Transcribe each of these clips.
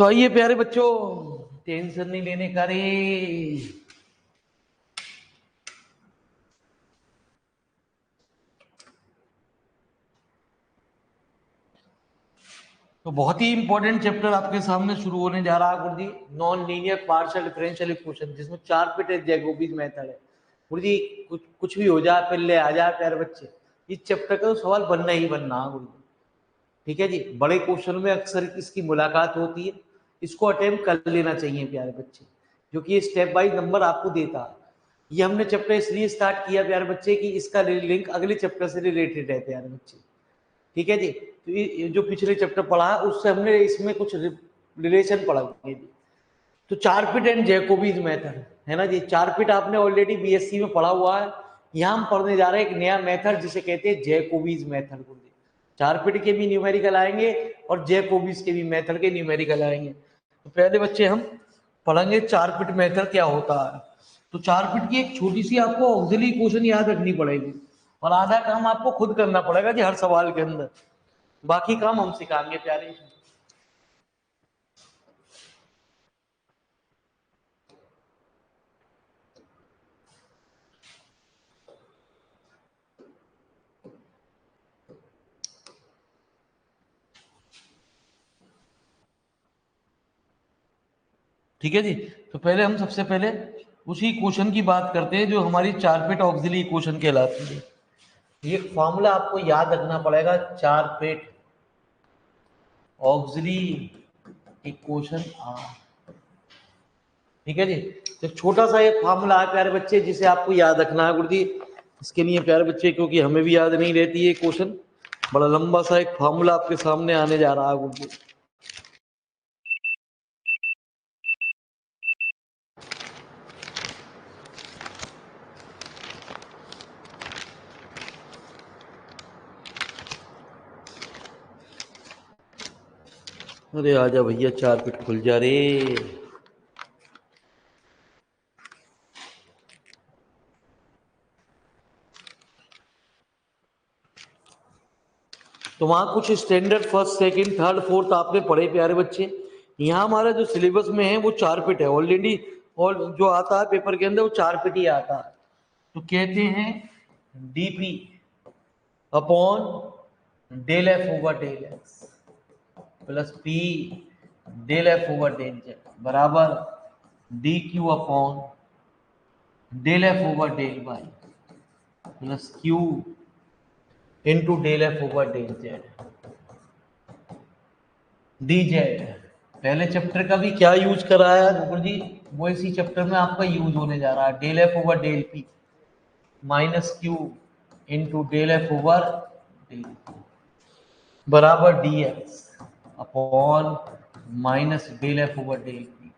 तो आइए प्यारे बच्चों, टेंशन नहीं लेने का रे। तो बहुत ही इंपॉर्टेंट चैप्टर आपके सामने शुरू होने जा रहा है गुरुजी, non linear partial differential equation, जिसमें 4 फिट जैकोबीज मेथड है। गुरुजी कुछ भी हो जाए, पहले आ जाए प्यारे बच्चे, इस चैप्टर का तो सवाल बनना ही बनना है गुरुजी। ठीक है जी, बड़े क्वेश्चन में अक्सर इसकी मुलाकात होती है, इसको अटेम्प्ट कर लेना चाहिए प्यारे बच्चे, जो कि स्टेप बाय नंबर आपको देता है। ये हमने चैप्टर इसलिए स्टार्ट किया प्यारे बच्चे कि इसका लिंक अगले चैप्टर से रिलेटेड है प्यारे बच्चे। ठीक है जी, तो ये जो पिछले चैप्टर पढ़ा है उससे हमने इसमें कुछ रिलेशन पढ़ा जी। तो 4 फिट एंड जैकोबीज मेथड है ना जी। 4 फिट आपने ऑलरेडी बीएससी में पढ़ा हुआ है। यहाँ हम पढ़ने जा रहे हैं एक नया मेथड जिसे कहते हैं जैकोबीज मेथड। 4 फिट के भी न्यूमेरिकल आएंगे और जैकोबीज के भी मेथड के न्यूमेरिकल आएंगे। तो पहले बच्चे हम पढ़ेंगे 4 फिट मेथड क्या होता है। तो 4 फिट की एक छोटी सी आपको ऑक्सिलरी इक्वेशन याद रखनी पड़ेगी और आधा काम आपको खुद करना पड़ेगा जी हर सवाल के अंदर, बाकी काम हम सिखाएंगे प्यारे। ठीक है जी, तो पहले हम सबसे पहले उसी क्वेश्चन की बात करते हैं जो हमारी 4 फिट ऑक्सिलरी इक्वेशन कहलाती है। ये फॉर्मूला आपको याद रखना पड़ेगा, 4 फिट ऑक्सिलरी इक्वेशन आर। ठीक है जी, तो छोटा सा एक फॉर्मूला है प्यारे बच्चे जिसे आपको याद रखना है गुरुजी। इसके लिए प्यारे बच्चे, क्योंकि हमें भी याद नहीं रहती है क्वेश्चन, बड़ा लंबा सा एक फॉर्मूला आपके सामने आने जा रहा है गुरुजी। अरे आजा भैया, 4 फिट खुल जा रे। तो वहां कुछ standard first second third fourth आपने पढ़े प्यारे बच्चे। यहाँ हमारा जो सिलेबस में है वो 4 फिट है ऑलरेडी, और जो आता है पेपर के अंदर वो 4 फिट ही आता है। तो कहते हैं d p upon del F over del x plus p del F over del z बराबर d Q upon del F over del y plus q into del F over del z d z. पहले chapter का भी क्या use कराया गुरु जी, वो इसी chapter में आपका यूज होने जा रहा है। Del F over del p minus q into del F over del p बराबर d x upon minus del F over del p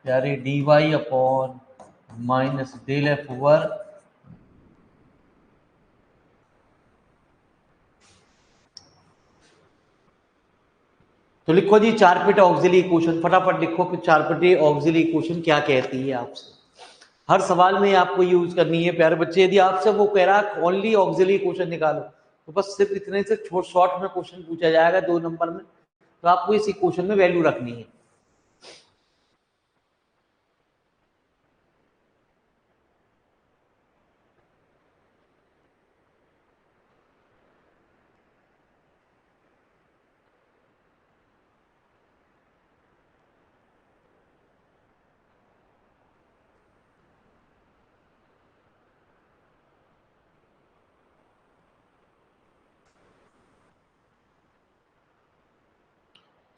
यारे d Y upon minus del F over. तो लिखो जी 4 फिट ऑक्सिलरी इक्वेशन, फटाफट लिखो कि 4 fit auxiliary equation क्या कहती है आपसे। हर सवाल में आपको यूज करनी है प्यारे बच्चे। यदि आपसे वो कह रहा है ओनली ऑक्सिलरी क्वेश्चन निकालो, तो बस सिर्फ इतने से शॉर्ट में क्वेश्चन पूछा जाएगा 2 नंबर में, तो आपको इस इक्वेशन में वैल्यू रखनी है।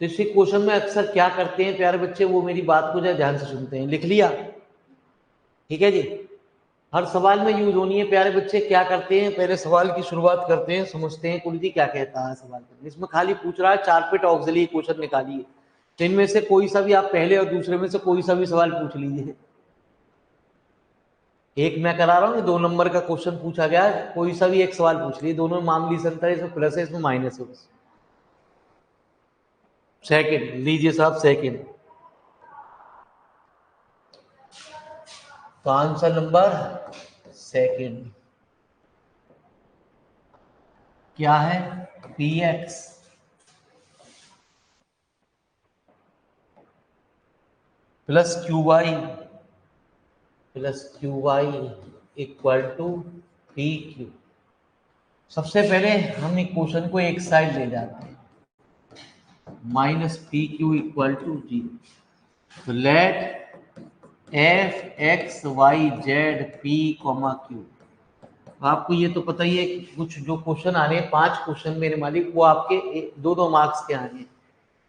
तो इसी क्वेश्चन में अक्सर क्या करते हैं प्यारे बच्चे, वो मेरी बात को जरा ध्यान से सुनते हैं। लिख लिया? ठीक है जी, हर सवाल में यूज होनी है प्यारे बच्चे। क्या करते हैं, पहले सवाल की शुरुआत करते हैं, समझते हैं कुल जी क्या कहता है सवाल करने। इसमें खाली पूछ रहा है 4 फिट ऑक्सिलरी क्वेश्चन निकालिए, तो इनमें से कोई सा भी आप पहले और दूसरे में से कोई सा भी सवाल पूछ लीजिए। एक मैं करा रहा हूँ, 2 नंबर का क्वेश्चन पूछा गया है, कोई सा भी एक सवाल पूछ लीजिए। दोनों में मामूली सा अंतर है, इसमें प्लस है इसमें माइनस है। सेकंड लीजिए साहब, सेकंड तो आंसर नंबर सेकंड क्या है, P x plus Q Y equal to P Q. सबसे पहले हम इक्वेशन को एक साइड ले जाते हैं, minus P Q equal to 0। तो let F x Y Z P comma Q. आपको ये तो पता ही है कि कुछ जो क्वेश्चन आ रहे हैं 5 क्वेश्चन मेरे मालिक, वो आपके 2-2 मार्क्स के आ रहे हैं,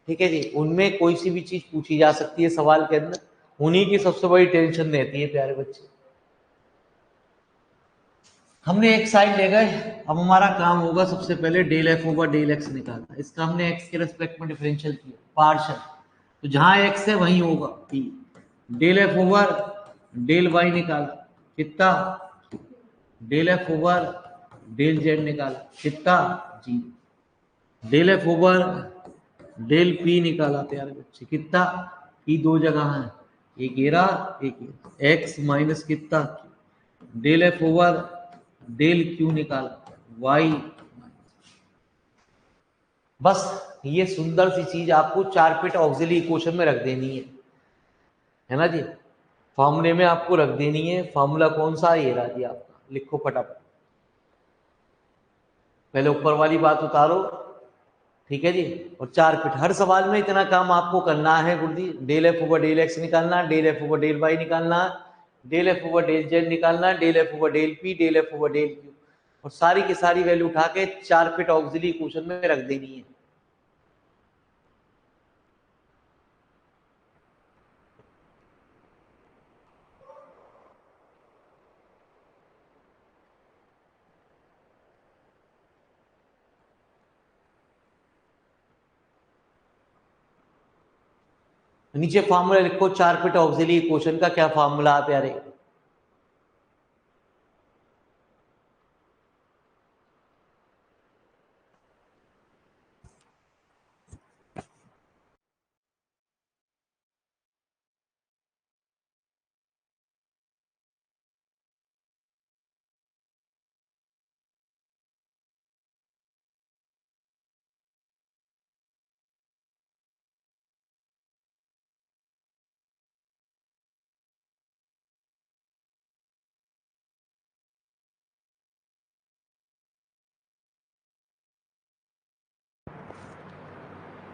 ठीक है जी। उनमें कोई सी भी चीज पूछी जा सकती है सवाल के अंदर, उन्हीं की सबसे बड़ी टेंशन रहती है प्यारे बच्चे। हमने एक साइड ले गए, अब हमारा काम होगा सबसे पहले del F over del x निकालना। इसका हमने एक्स के रेस्पेक्ट में डिफरेंशियल किया पार्शियल, तो जहां एक्स है वहीं होगा p. Del F over del y निकाला, कितना? Del F over del z निकाला, कितना? जी। Del F over del p निकाला प्यारे बच्चे, कितना? पी 2 जगह है, एक एरा एक एक्स माइनस कितना? Del F over del Q निकाला, वाई। बस ये सुंदर सी चीज आपको 4 पिट ऑक्सिलरी इक्वेशन में रख देनी है ना जी। फॉर्मूले में आपको रख देनी है। फॉर्मूला कौन सा? ये रहा जी आपका, लिखो फटाफट। पहले ऊपर वाली बात उतारो, ठीक है जी। और 4 पिट हर सवाल में इतना काम आपको करना है गुरुजी। Del F over del x निकालना, del F over del y निकालना, del F over del z निकालना, del F over del P, del F over del q, और सारी की सारी वैल्यू उठा के 4 पिट ऑक्सिलरी इक्वेशन में रख देनी है। नीचे फार्मूला लिखो 4 पिट ऑक्सिलरी इक्वेशन का। क्या फार्मूला है प्यारे?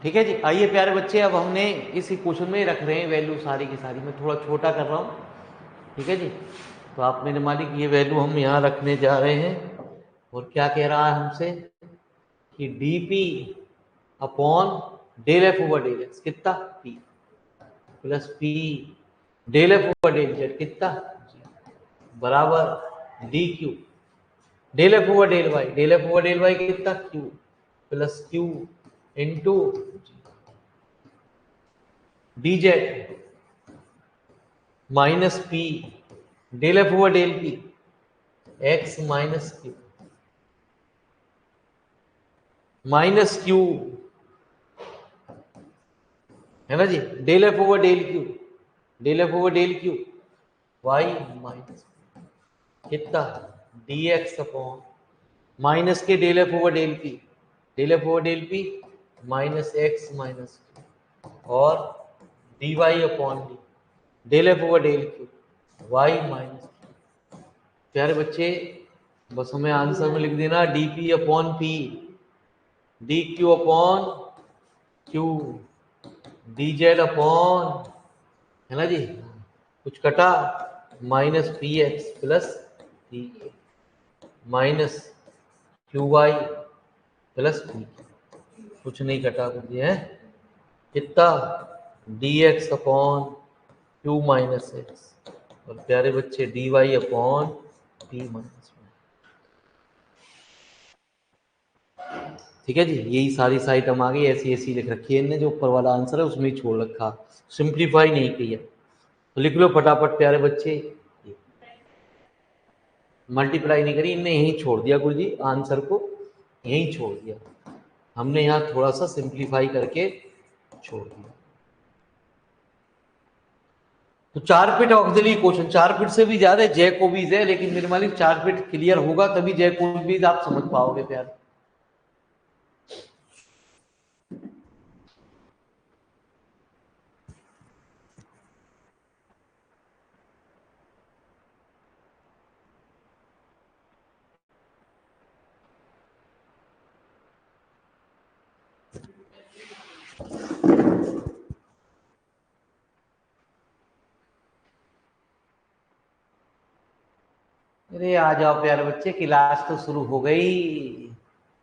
ठीक है जी। आइए प्यारे बच्चे, अब हमने इस इक्वेशन में रख रहे हैं वैल्यू सारी की सारी। मैं थोड़ा छोटा कर रहा हूँ, ठीक है जी। तो आप मेरे मालिक ये वैल्यू हम यहाँ रखने जा रहे हैं। और क्या कह रहा है हमसे कि d p upon del F over del x, कितना? P plus p del F over del z, कितना? बराबर d q del F over del y, del F over del y कितना? Q plus q into d Z minus p del F over del p x minus q minus q, है ना जी। Del F over del q, del F over del q y minus कितना? D x upon minus के del F over del P, del F over del p minus x minus और d Y upon d del F over del q y minus. प्यारे बच्चे बस हमें answer में लिख देना d p upon p, d Q upon q, d z upon, है ना जी, कुछ कटा, minus p x plus p minus q Y plus p, कुछ नहीं कटा कुछ है कितना? D x upon Q minus X और प्यारे बच्चे D Y upon P minus. ठीक है जी। यही सारी साइट हम आ गई, ऐसी ऐसी लिख रखी है इनने, जो ऊपर वाला आंसर है उसमें ही छोड़ रखा, सिंप्लीफाई नहीं किया। तो लिख लो फटाफट प्यारे बच्चे, मल्टीप्लाई नहीं करी इनने, यहीं छोड़ दिया गुरु जी, आंसर को यहीं छोड़ दिया। हमने यहाँ थोड़ा सा सिंप्लीफाई करके छोड़ दिया। तो 4 पिट ऑक्सिलरी क्वेश्चन, 4 पिट से भी ज्यादा जैकोबीज है, लेकिन मेरे मालिक 4 पिट क्लियर होगा तभी जैकोबीज आप समझ पाओगे प्यार। अरे आ जाओ प्यारे बच्चे, क्लास तो शुरू हो गई,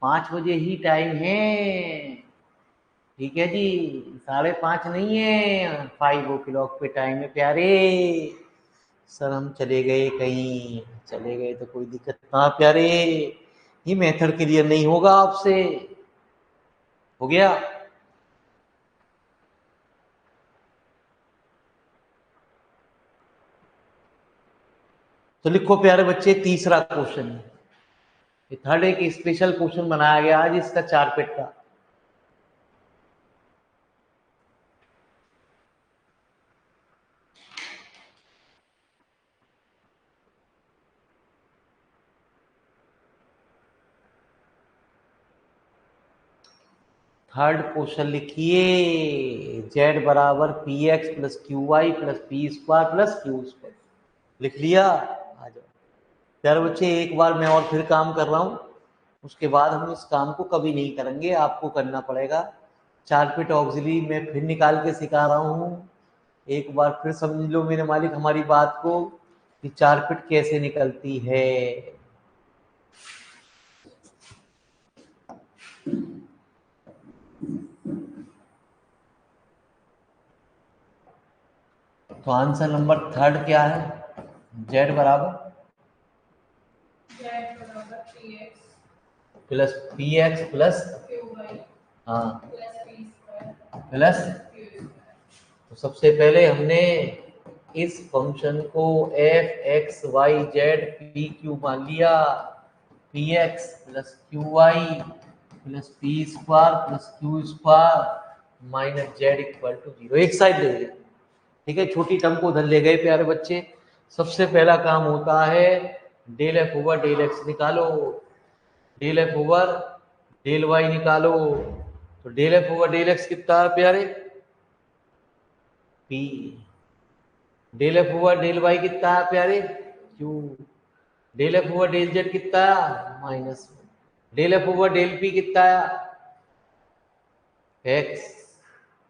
5 बजे ही टाइम है। ठीक है जी, 5:30 नहीं है, 5 o'clock पे टाइम है प्यारे। सर हम चले गए कहीं, चले गए तो कोई दिक्कत ना प्यारे, ये मेथड क्लियर नहीं होगा आपसे। हो गया? तो लिखो प्यारे बच्चे, तीसरा क्वेश्चन, थर्ड एक स्पेशल क्वेश्चन बनाया गया आज इसका 4 पेट का। थर्ड क्वेश्चन लिखिए, z बराबर p x plus Q Y plus p square plus q square. लिख लिया? आ जाओ प्यारे बच्चे, एक बार मैं और फिर काम कर रहा हूँ, उसके बाद हम इस काम को कभी नहीं करेंगे, आपको करना पड़ेगा। 4 फिट ऑक्सिलरी मैं फिर निकाल के सिखा रहा हूँ, एक बार फिर समझ लो मेरे मालिक हमारी बात को कि 4 फिट कैसे निकलती है। तो आंसर नंबर थर्ड क्या है? z बराबर प्लस पी एक्स प्लस, हाँ, प्लस। तो सबसे पहले हमने इस फंक्शन को f x Y Z p q मान लिया, p x plus Q Y plus p square plus q square minus z equal to 0। एक साइड ले लिया, ठीक है, छोटी टर्म को उधर ले गए प्यारे बच्चे। सबसे पहला काम होता है del F over del x निकालो, del F over del y निकालो। तो del F over del x कितना है प्यारे? P. Del F over del y कितना है प्यारे? Q. Del F over del z कितना है? Minus. Del F over del p कितना है? एक्स,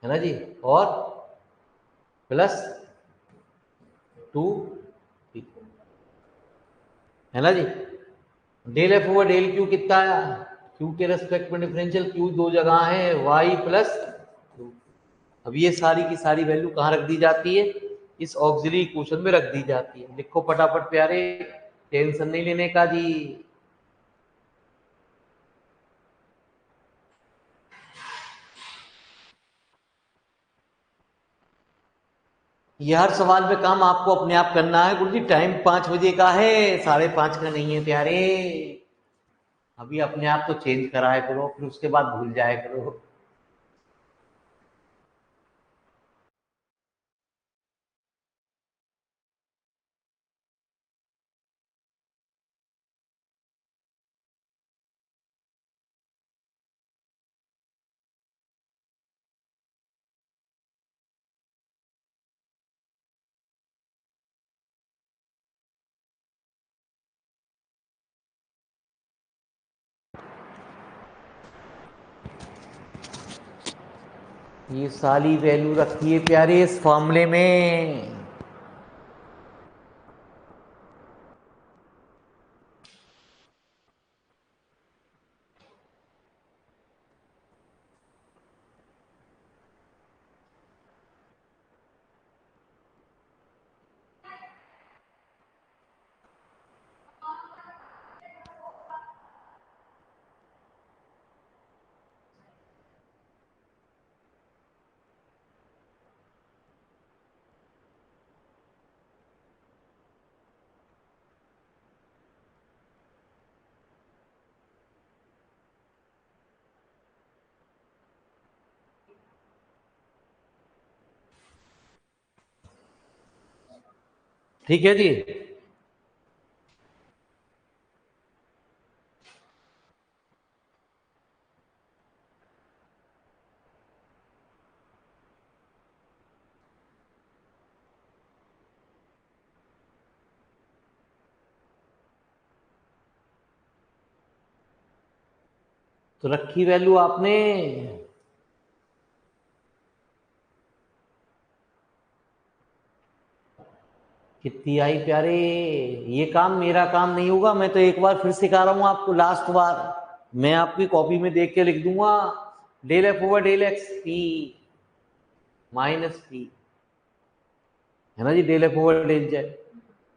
है ना जी, और प्लस 2 है ना जी। Del F over del q कितना है? क्यू के रेस्पेक्ट में डिफरेंशियल, क्यू दो जगह है, वाई प्लस 2। अब ये सारी की सारी वैल्यू कहाँ रख दी जाती है? इस ऑक्सिलरी इक्वेशन में रख दी जाती है। लिखो फटाफट प्यारे, टेंशन नहीं लेने का जी। ये हर सवाल पे काम आपको अपने आप करना है गुरु जी, टाइम 5 बजे का है, 5:30 का नहीं है प्यारे। अभी अपने आप तो चेंज कराया करो, फिर उसके बाद भूल जाया करो। ये सारी वैल्यू रखिए प्यारे इस फॉर्मूले में। ठीक है जी। तो रखी वैल्यू आपने, कितनी आई प्यारे? ये काम मेरा काम नहीं होगा, मैं तो एक बार फिर सिखा रहा हूं आपको, लास्ट बार मैं आपकी कॉपी में देख के लिख दूंगा, del F over del x p minus p, है ना जी, del F over del z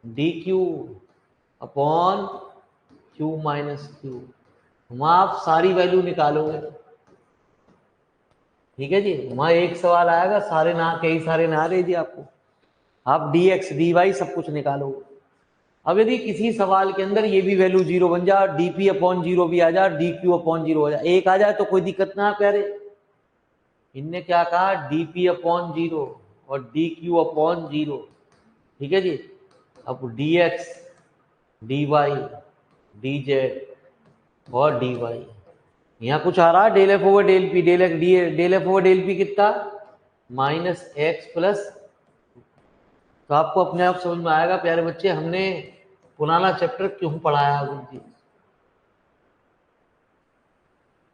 D Q upon Q minus q. वहां आप सारी वैल्यू निकालोगे, ठीक है जी। वहां एक सवाल आएगा, सारे ना, कई सारे ना रहे जी आपको, आप डी एक्स डी वाई सब कुछ निकालोगे। अब यदि किसी सवाल के अंदर ये भी वैल्यू जीरो बन जाए, डी पी अपॉन जीरो भी आ जाए, डी क्यू अपॉन जीरो हो जाए, एक आ जाए तो कोई दिक्कत ना है प्यारे। इनने क्या कहा, डी पी अपॉन जीरो और डी क्यू अपॉन जीरो, ठीक है जी। अब d x d y d z और डी वाई, यहाँ कुछ आ रहा है, del F over del P, del x d, del F over del p कितना, माइनस एक्स प्लस। तो आपको अपने आप समझ में आएगा प्यारे बच्चे, हमने पुराना चैप्टर क्यों पढ़ाया है गुरुजी,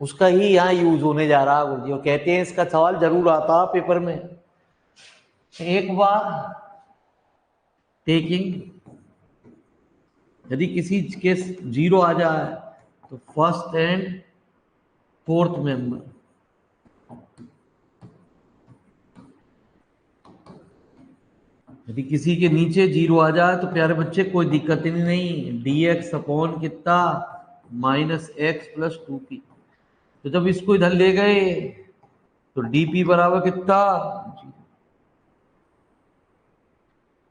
उसका ही यहाँ यूज होने जा रहा है गुरुजी। और कहते हैं इसका सवाल जरूर आता है पेपर में। एक बार टेकिंग, यदि किसी के जीरो आ जाए तो फर्स्ट एंड फोर्थ मेंबर, यदि किसी के नीचे जीरो आ जाए तो प्यारे बच्चे कोई दिक्कत ही नहीं, डी एक्स अपॉन कितना, minus x plus two P. तो जब इसको इधर ले गए तो डी पी बराबर कितना,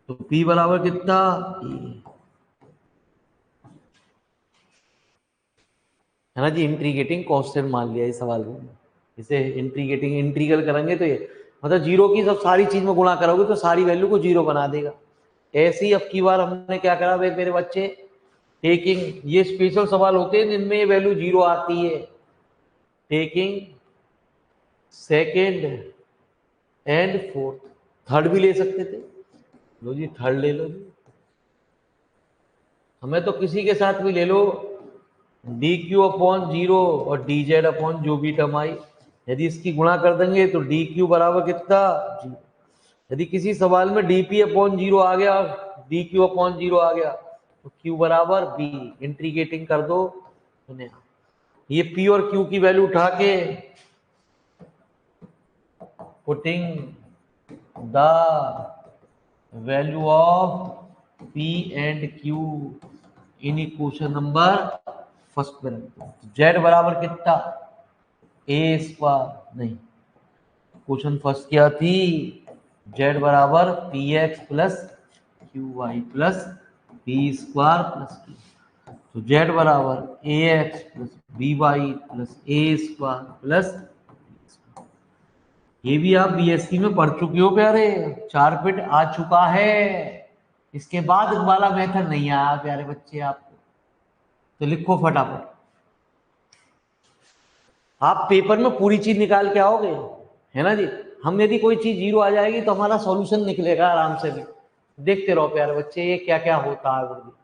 तो पी बराबर कितना, है ना जी। इंट्रीगेटिंग कांस्टेंट मान लिया इस सवाल में, इसे इंट्रीगेटिंग इंटीग्रल करेंगे तो ये मतलब जीरो की सब सारी चीज में गुणा करोगे तो सारी वैल्यू को जीरो बना देगा। ऐसे ही अब की बार हमने क्या करा मेरे बच्चे, टेकिंग, ये स्पेशल सवाल होते हैं जिनमें ये वैल्यू जीरो आती है, taking second and fourth, third भी ले सकते थे, लो जी थर्ड ले लो जी। हमें तो किसी के साथ भी ले लो, डी क्यू अपॉन जीरो और डी जेड अपॉन जो भी टर्म आई, यदि इसकी गुणा कर देंगे तो डी क्यू बराबर कितना, जीरो। यदि किसी सवाल में डी पी अपॉन जीरो आ गया, डी क्यू अपॉन जीरो आ गया, तो क्यू बराबर बी, इंट्रीगेटिंग कर दो तो ये पी और क्यू की वैल्यू उठा के, putting the value of p and q in equation number first में, जेड बराबर कितना, ए स्क्वायर नहीं, क्वेश्चन फर्स्ट क्या थी, जेड बराबर p x plus Q Y plus p square plus q. तो जेड बराबर a x plus b y plus a square plus, ये भी आप बीएससी में पढ़ चुके हो प्यारे, चार पिट आ चुका है, इसके बाद वाला मेथड नहीं आया प्यारे बच्चे आपको। तो लिखो फटाफट, आप पेपर में पूरी चीज निकाल के आओगे, है ना जी। हम यदि कोई चीज जीरो आ जाएगी तो हमारा सॉल्यूशन निकलेगा आराम से भी। देखते रहो प्यारे बच्चे ये क्या क्या होता है।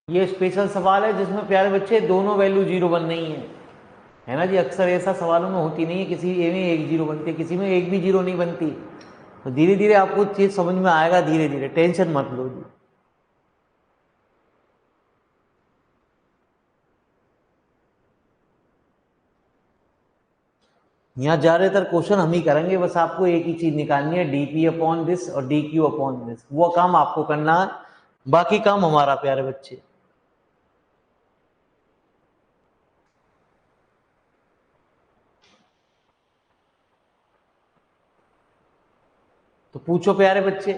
ये स्पेशल सवाल है जिसमें प्यारे बच्चे दोनों वैल्यू 0 बन नहीं है ना जी। अक्सर ऐसा सवालों में होती नहीं है, किसी ए में एक 0 बनती है, किसी में एक भी 0 नहीं बनती। तो धीरे धीरे आपको चीज समझ में आएगा, धीरे धीरे, टेंशन मत लो जी। यहाँ ज्यादातर क्वेश्चन हम ही करेंगे, बस आपको एक ही चीज निकालनी है, डीपी अपॉन दिस और डी क्यू अपॉन दिस, वो काम आपको करना है, बाकी काम हमारा प्यारे बच्चे। तो पूछो प्यारे बच्चे।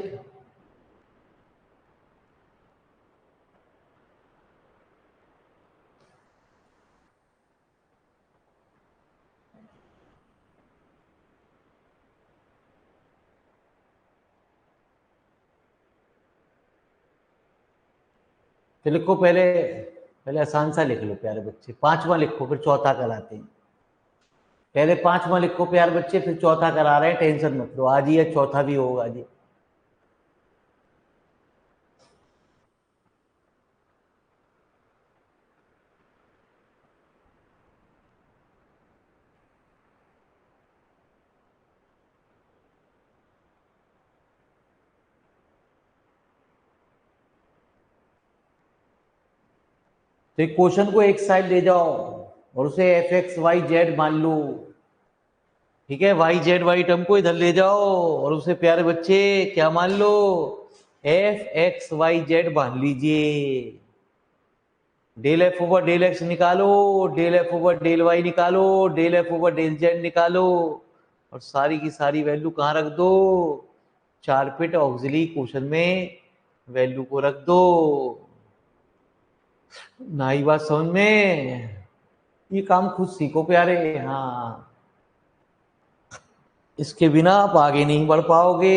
तो लिखो पहले, पहले आसान सा लिख लो प्यारे बच्चे, पांचवा लिखो फिर चौथा कराते हैं। पहले पांचवा लिखो प्यारे बच्चे, फिर चौथा करा रहे हैं, टेंशन मत लो, आज ही चौथा भी होगा जी। तो एक क्वेश्चन को एक साइड ले जाओ और उसे एफ एक्स वाई जेड मान लो, ठीक है। वाई जेड वाई टर्म को इधर ले जाओ और उसे प्यारे बच्चे क्या मान लो, एफ एक्स वाई जेड मान लीजिए। Del F over del x निकालो, del F over del y निकालो, del F over del z निकालो, और सारी की सारी वैल्यू कहाँ रख दो, चार पिट ऑक्सिलरी क्वेश्चन में वैल्यू को रख दो। नाई बात समझ में, ये काम खुद सीखो प्यारे। हाँ, इसके बिना आप आगे नहीं बढ़ पाओगे।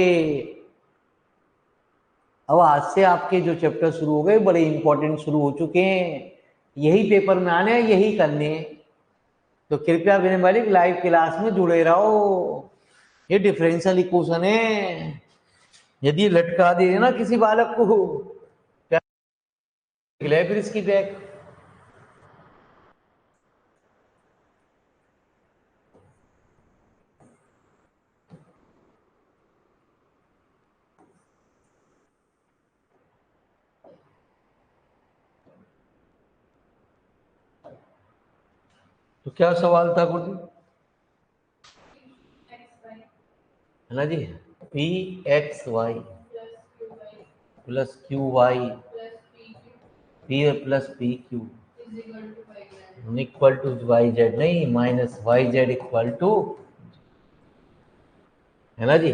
अब आज से आपके जो चैप्टर शुरू हो गए बड़े इंपॉर्टेंट शुरू हो चुके हैं, यही पेपर में आने हैं, यही करने हैं। तो कृपया मेरे मालिक लाइव क्लास में जुड़े रहो। ये डिफरेंशियल इक्वेशन है, यदि लटका दे ना किसी बालक को, निकले फिर इसकी बैग। तो क्या सवाल था गुरु जी, है ना जी, p x y plus Q y, p plus p Q equal to y z, नहीं minus y z equal to, है ना जी,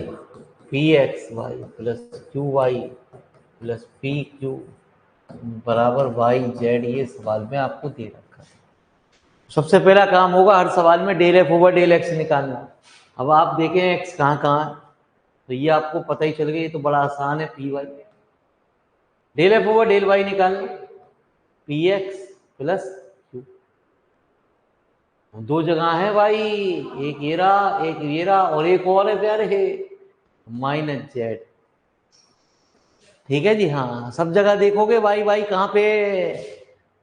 p x y plus Q Y plus p q बराबर वाई जेड, ये सवाल में आपको दे रखा है। सबसे पहला काम होगा हर सवाल में del F over del x निकालना। अब आप देखें एक्स कहाँ कहाँ है, तो ये आपको पता ही चल गया, ये तो बड़ा आसान है, p y, del F over del y निकालना, पी एक्स प्लस क्यू, दो जगह है भाई, एक ये रहा और एक और है प्यारे, माइनस जेड, ठीक है जी। हाँ, सब जगह देखोगे वाई वाई कहाँ पे,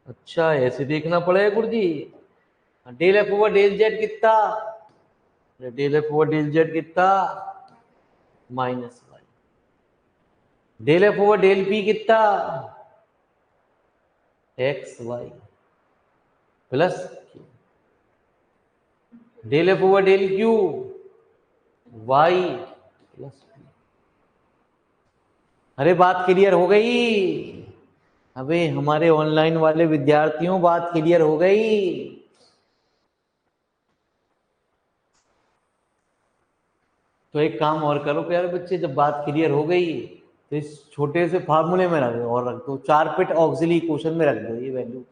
अच्छा ऐसे देखना पड़ेगा गुरु जी। Del F over del z कितना, del F over del z कितना, minus y, del F over del p कितना, x y plus q, del F over del q Y plus p. अरे बात क्लियर हो गई, अबे हमारे ऑनलाइन वाले विद्यार्थियों बात क्लियर हो गई। तो एक काम और करो प्यारे बच्चे, जब बात क्लियर हो गई तो इस छोटे से फार्मूले में रख दो, और रख दो चार पिट ऑक्सिलरी क्वेश्चन में रख दो ये वैल्यू।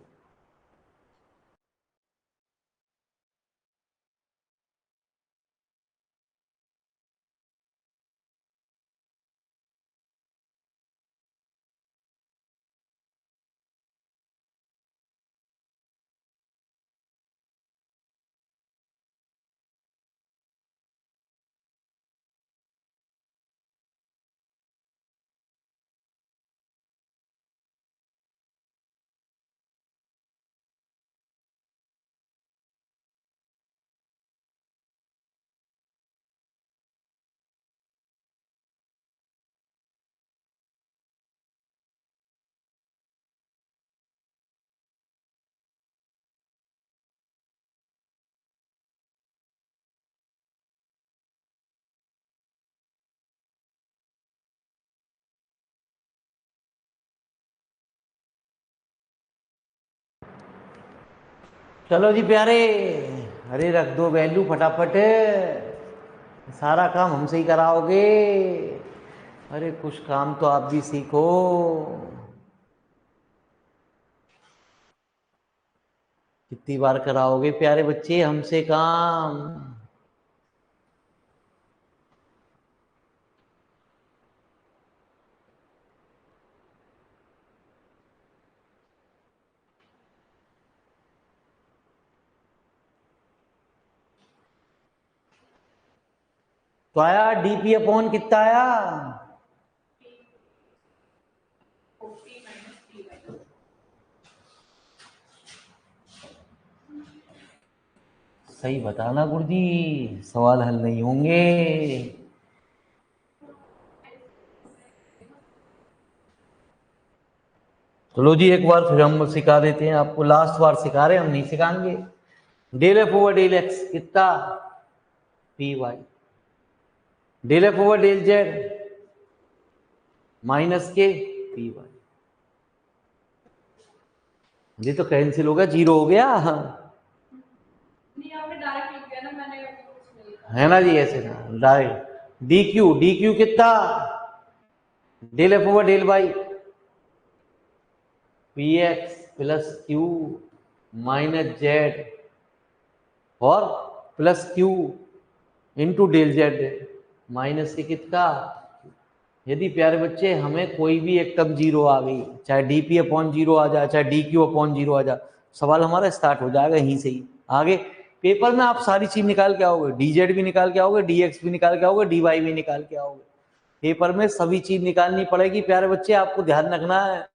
चलो जी प्यारे, अरे रख दो वैल्यू फटाफट, सारा काम हमसे ही कराओगे। अरे कुछ काम तो आप भी सीखो। कितनी बार कराओगे प्यारे बच्चे हमसे काम। तो आया डीपी अपॉन कितना आया? सही बताना गुरुजी, सवाल हल नहीं होंगे। चलो जी एक बार फिर हम सिखा देते हैं आपको, लास्ट बार सिखा रहे हैं, हम नहीं सिखाएंगे। Del F over del x कितना? P y. Del F over del z minus के पी वाई। ये तो कैंसिल हो गया, जीरो हो गया। नहीं आपने डायरेक्ट लिख दिया ना, मैंने है ना जी, ऐसे ना डायरेक्ट। डी क्यू कितना? Del F over del y p x plus q minus z और plus q into del z minus के कितना। यदि प्यारे बच्चे हमें कोई भी एक टर्म जीरो आ गई, चाहे डी पी अपॉन जीरो आ जाए, चाहे डी क्यू अपॉन जीरो आ जाए, सवाल हमारा स्टार्ट हो जाएगा यहीं से ही। आगे पेपर में आप सारी चीज निकाल के आओगे, डी जेड भी निकाल के आओगे, डी एक्स भी निकाल के आओगे, डी वाई भी निकाल के आओगे। पेपर में सभी चीज निकालनी पड़ेगी प्यारे बच्चे, आपको ध्यान रखना है।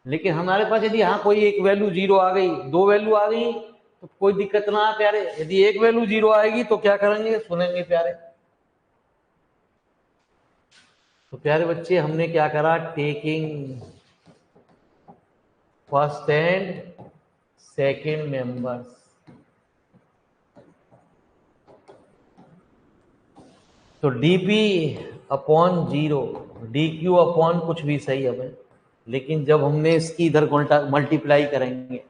लेकिन हमारे पास यदि हाँ कोई एक वैल्यू जीरो आ गई, दो वैल्यू आ गई, तो कोई दिक्कत ना है प्यारे। यदि एक वैल्यू जीरो आएगी तो क्या करेंगे, सुनेंगे प्यारे। तो प्यारे बच्चे हमने क्या करा, taking first and second members. तो DP upon zero, d Q upon कुछ भी सही हमें, लेकिन जब हमने इसकी इधर मल्टीप्लाई करेंगे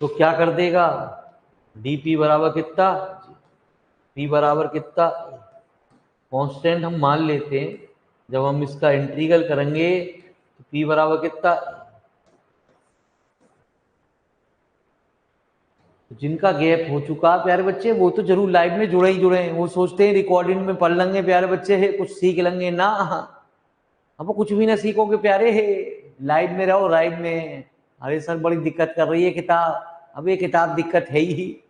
तो क्या कर देगा, डीपी बराबर कितना, पी बराबर कितना, कांस्टेंट हम मान लेते हैं। जब हम इसका इंटीग्रल करेंगे तो पी बराबर कितना। जिनका गैप हो चुका प्यारे बच्चे वो तो जरूर लाइव में जुड़े ही जुड़े हैं, वो सोचते हैं रिकॉर्डिंग में पढ़ लेंगे प्यारे बच्चे है, कुछ सीख लेंगे ना। अब कुछ भी ना सीखोगे प्यारे है, लाइव में रहो लाइव में। अरे सर बड़ी दिक्कत कर रही है किताब, अब ये किताब दिक्कत है ही।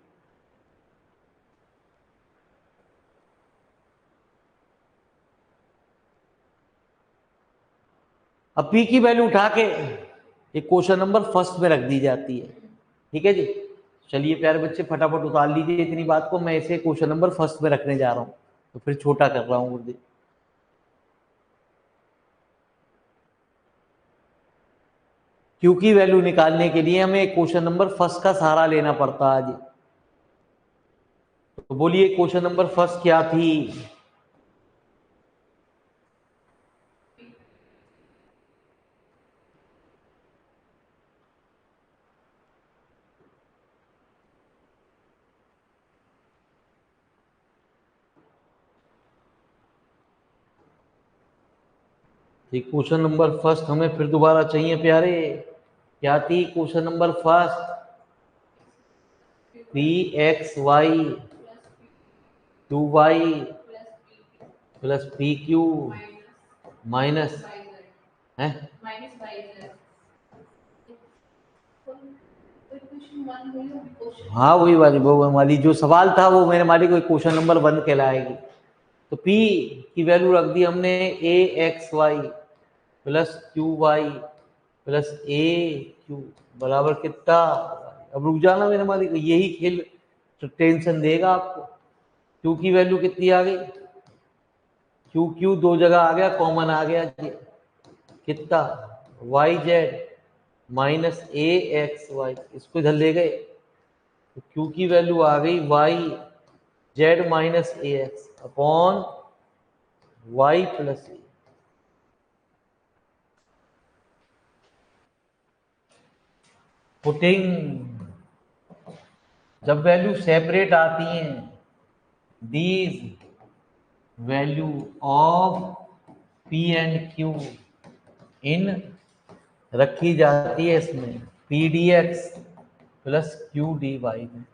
अब पी की वैल्यू उठा के एक क्वेश्चन नंबर फर्स्ट में रख दी जाती है, ठीक है जी। चलिए प्यारे बच्चे फटाफट उतार लीजिए इतनी बात को, मैं इसे क्वेश्चन नंबर फर्स्ट में रखने जा रहा हूँ, तो फिर छोटा कर रहा हूँ गुरुदेव। क्यू की वैल्यू निकालने के लिए हमें क्वेश्चन नंबर फर्स्ट का सहारा लेना पड़ता है जी। तो बोलिए क्वेश्चन नंबर फर्स्ट क्या थी। क्वेश्चन नंबर फर्स्ट हमें फिर दोबारा चाहिए प्यारे, क्या थी question number first, p x y q Y plus p q minus है। हाँ वही वाली, वो वाली जो सवाल था वो मेरे मालिक को क्वेश्चन नंबर 1 कहलाएगी। तो P की वैल्यू रख दी हमने a x y plus Q Y plus a q बराबर कितना। अब रुक जाना मेरे मालिक, यही खेल तो टेंशन देगा आपको। क्यू की वैल्यू कितनी आ गई, क्यू क्यू दो जगह आ गया, कॉमन आ गया जी, कितना वाई जेड माइनस ए एक्स वाई, इसको इधर ले गए तो क्यू की वैल्यू आ गई y z minus A x upon Y plus a. Putting जब वैल्यू सेपरेट आती हैं, these value of p and q in रखी जाती है इसमें p D x plus Q D y में।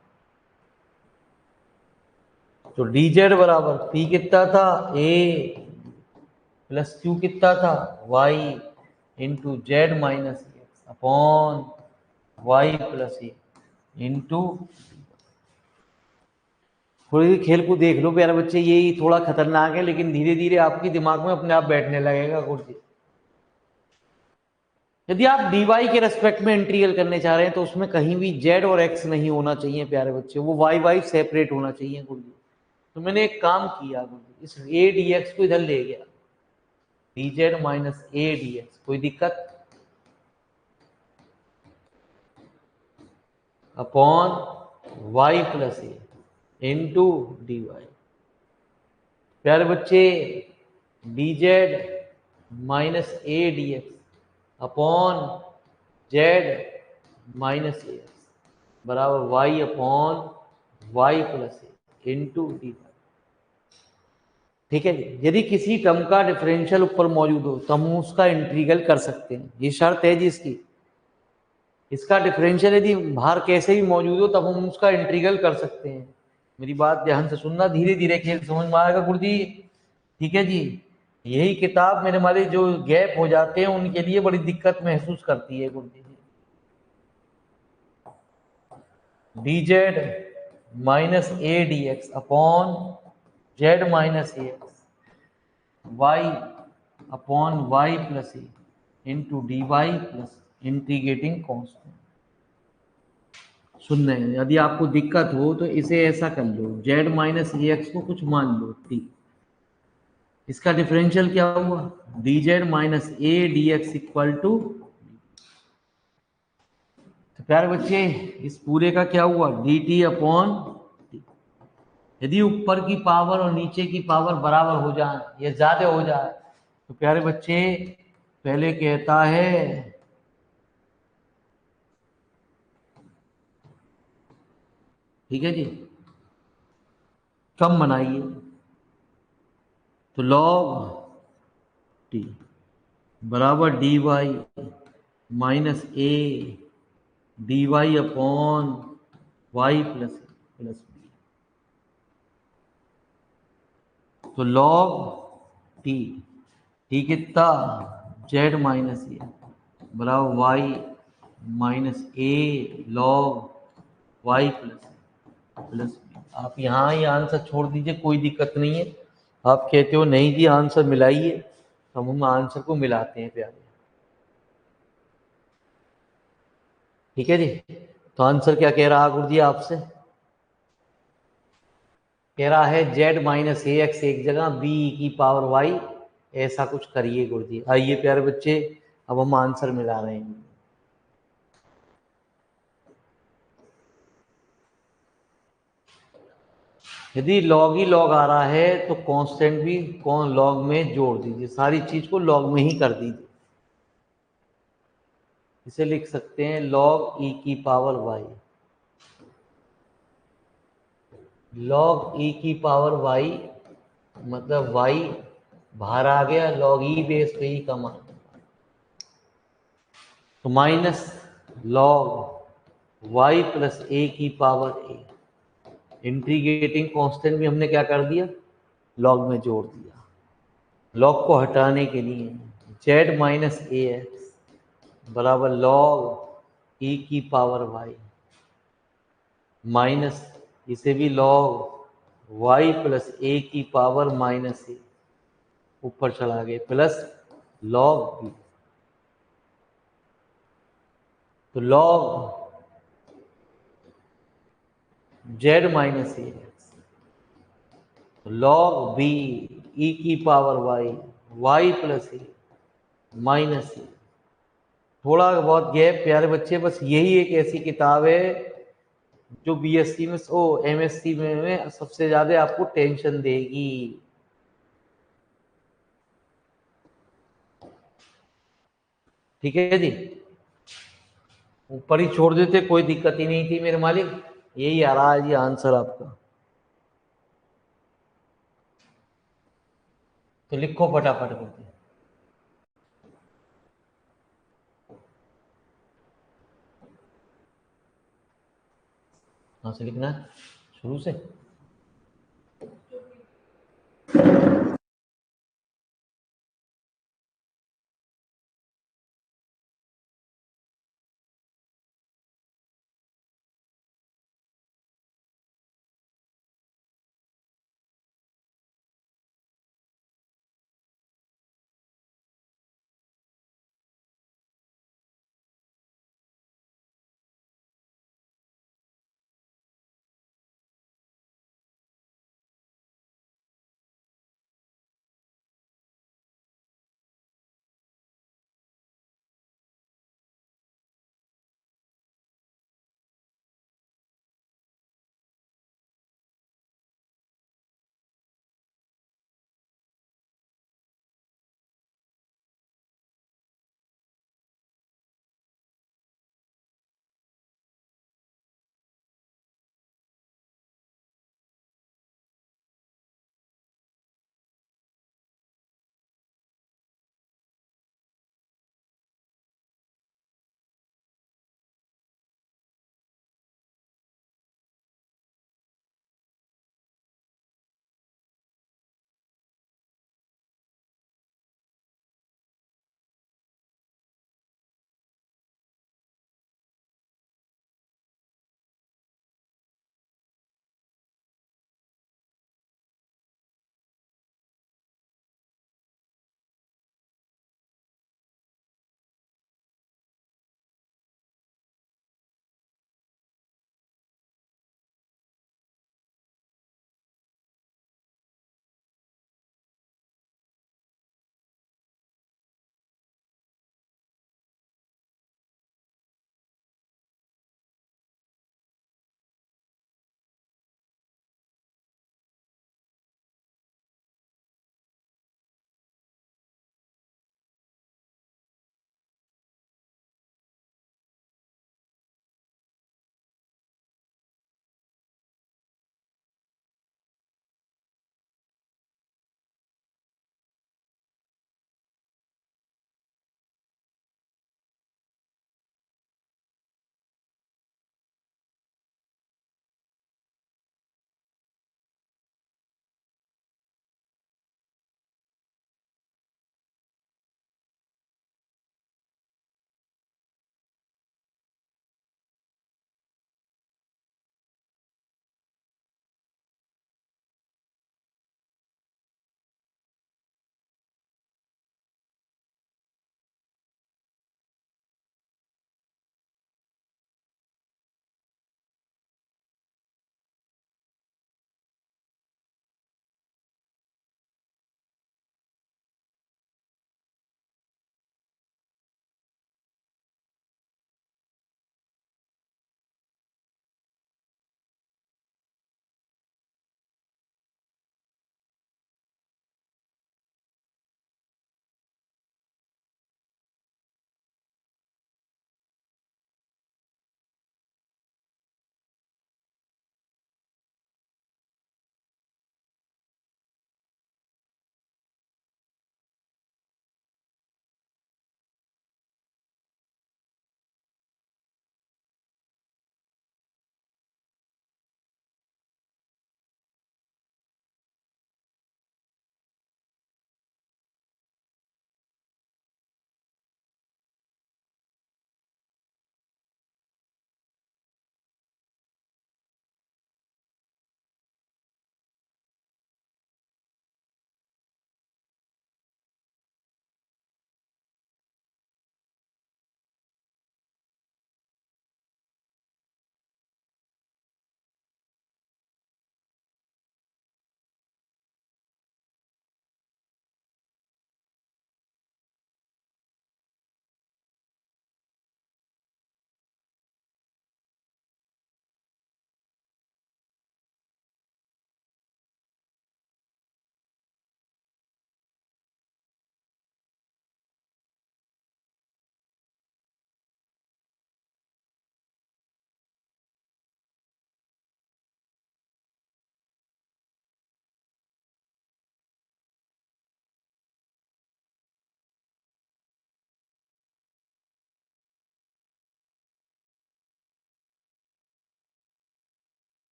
तो डी जेड बराबर पी कितना था, ए प्लस क्यू कितना था, y into z minus x upon Y plus ए इंटू। थोड़ी खेल को देख लो प्यारे बच्चे, यही थोड़ा खतरनाक है, लेकिन धीरे धीरे आपके दिमाग में अपने आप बैठने लगेगा गुरुजी। यदि आप dy के रेस्पेक्ट में इंटीग्रल करने चाह रहे हैं तो उसमें कहीं भी z और x नहीं होना चाहिए प्यारे बच्चे, वो y सेपरेट होना चाहिए गुरुजी। तो मैंने एक काम किया गुरुजी, इस a dx को इधर ले गया, dz माइनस a dx, कोई दिक्कत, अपॉन y प्लस ए इंटू डी वाई। प्यारे बच्चे dz minus a dx upon Z minus ए बराबर वाई अपॉन वाई प्लस ए इंटू डी। ठीक है जी। यदि किसी टर्म का डिफरेंशियल ऊपर मौजूद हो तो हम उसका इंटीग्रल कर सकते हैं, ये शर्त है जी इसकी। इसका डिफरेंशियल यदि बाहर कैसे भी मौजूद हो तब हम उसका इंटीग्रल कर सकते हैं। मेरी बात ध्यान से सुनना, धीरे धीरे खेल समझ में आएगा गुरुजी। ठीक है जी। यही किताब मेरे वाले जो गैप हो जाते हैं उनके लिए बड़ी दिक्कत महसूस करती है गुरुजी। D Z minus A D x upon Z minus A x Y upon Y plus A into D Y plus integrating constant. सुन रहे हैं, यदि आपको दिक्कत हो तो इसे ऐसा कर लो, जेड माइनस ए एक्स को कुछ मान लो, ठीक। इसका डिफरेंशियल क्या हुआ, d Z minus A D x equal to. तो प्यारे बच्चे इस पूरे का क्या हुआ, डी टी अपॉन। यदि ऊपर की पावर और नीचे की पावर बराबर हो जाए या ज्यादा हो जाए तो प्यारे बच्चे पहले कहता है ठीक है जी, कम बनाइए, तो लॉग टी बराबर डी वाई माइनस ए D Y upon Y plus plus B. तो लॉग टी टी कितना, जेड माइनस ए बराबर Y minus A log Y plus plus B. आप यहाँ ही आंसर छोड़ दीजिए, कोई दिक्कत नहीं है। आप कहते हो नहीं जी आंसर मिलाइए, तो हम आंसर को मिलाते हैं प्यारे। ठीक है जी। तो आंसर क्या कह रहा गुरुजी आपसे, कह रहा है जेड माइनस ए एक्स एक जगह बी की पावर वाई, ऐसा कुछ करिए गुरुजी। आइए प्यारे बच्चे अब हम आंसर मिला रहे हैं। यदि लॉग ही लॉग आ रहा है तो कांस्टेंट भी कौन लॉग में जोड़ दीजिए, सारी चीज को लॉग में ही कर दीजिए। इसे लिख सकते हैं लॉग ई की पावर वाई, लॉग ई की पावर वाई मतलब वाई बाहर आ गया, लॉग ई बेस पे ही का मान, तो माइनस लॉग वाई प्लस ए की पावर ए, इंटीग्रेटिंग कांस्टेंट भी हमने क्या कर दिया, लॉग में जोड़ दिया। लॉग को हटाने के लिए जेड माइनस ए एक्स बराबर लॉग ई की पावर वाई माइनस इसे भी लॉग वाई प्लस ए की पावर माइनस ए, ऊपर चला गया प्लस लॉग बी। तो लॉग जेड माइनस ए एक्स लॉग बी ई की पावर वाई वाई प्लस ए माइनस ए। थोड़ा बहुत गैप प्यारे बच्चे, बस यही एक ऐसी किताब है जो बीएससी में एमएससी में सबसे ज्यादा आपको टेंशन देगी। ठीक है जी, ऊपर ही छोड़ देते कोई दिक्कत ही नहीं थी मेरे मालिक। यही आ रहा है जी आंसर आपका। तो लिखो फटाफट करके। कहाँ से लिखना है, शुरू से?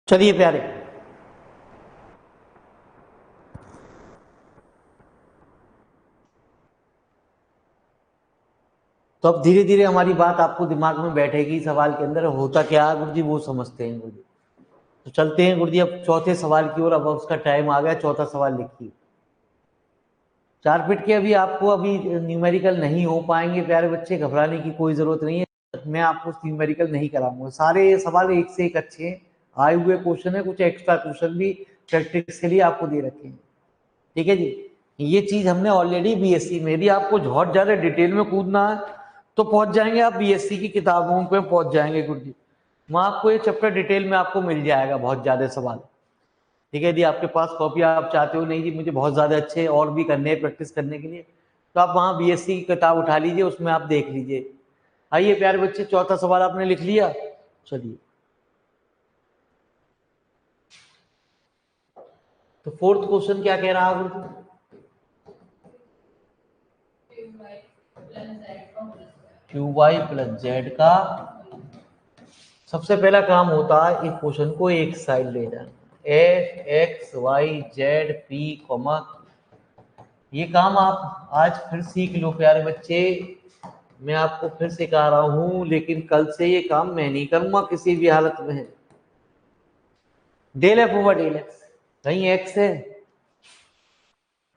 चलिए प्यारे, तो अब धीरे धीरे हमारी बात आपको दिमाग में बैठेगी, सवाल के अंदर होता क्या है गुरुजी वो समझते हैं गुरुजी। तो चलते हैं गुरुजी अब चौथे सवाल की ओर। अब उसका टाइम आ गया, चौथा सवाल लिखिए। 4 फीट के अभी आपको अभी न्यूमेरिकल नहीं हो पाएंगे प्यारे बच्चे, घबराने की कोई जरूरत नहीं है। मैं आपको न्यूमेरिकल नहीं कराऊंगा, सारे सवाल एक से एक अच्छे हैं, आए हुए क्वेश्चन है, कुछ एक्स्ट्रा क्वेश्चन भी प्रैक्टिस के लिए आपको दे रखे हैं। ठीक है जी, ये चीज हमने ऑलरेडी बीएससी में, यदि आपको बहुत ज्यादा डिटेल में कूदना है तो पहुंच जाएंगे आप बीएससी की किताबों पे, पहुंच जाएंगे गुरुजी, वहां आपको ये चैप्टर डिटेल में आपको मिल जाएगा, बहुत ज्यादा सवाल। ठीक है, यदि आपके पास कॉपी आप चाहते हो नहीं जी मुझे बहुत ज्यादा अच्छे और भी करने हैं प्रैक्टिस करने के लिए, तो आप वहां बीएससी की किताब उठा लीजिए, उसमें आप देख लीजिए। आइए प्यारे बच्चे, चौथा सवाल आपने लिख लिया। चलिए, तो फोर्थ क्वेश्चन क्या कह रहा है गुरुजी? क्यू वाई प्लस जेड का सबसे पहला काम होता है एक क्वेश्चन को एक साइड ले जाना, f x Y Z P comma. ये काम आप आज फिर सीख लो प्यारे बच्चे, मैं आपको फिर सिखा रहा हूं, लेकिन कल से ये काम मैं नहीं करूंगा किसी भी हालत में। Del F over del X, कहीं एक्स है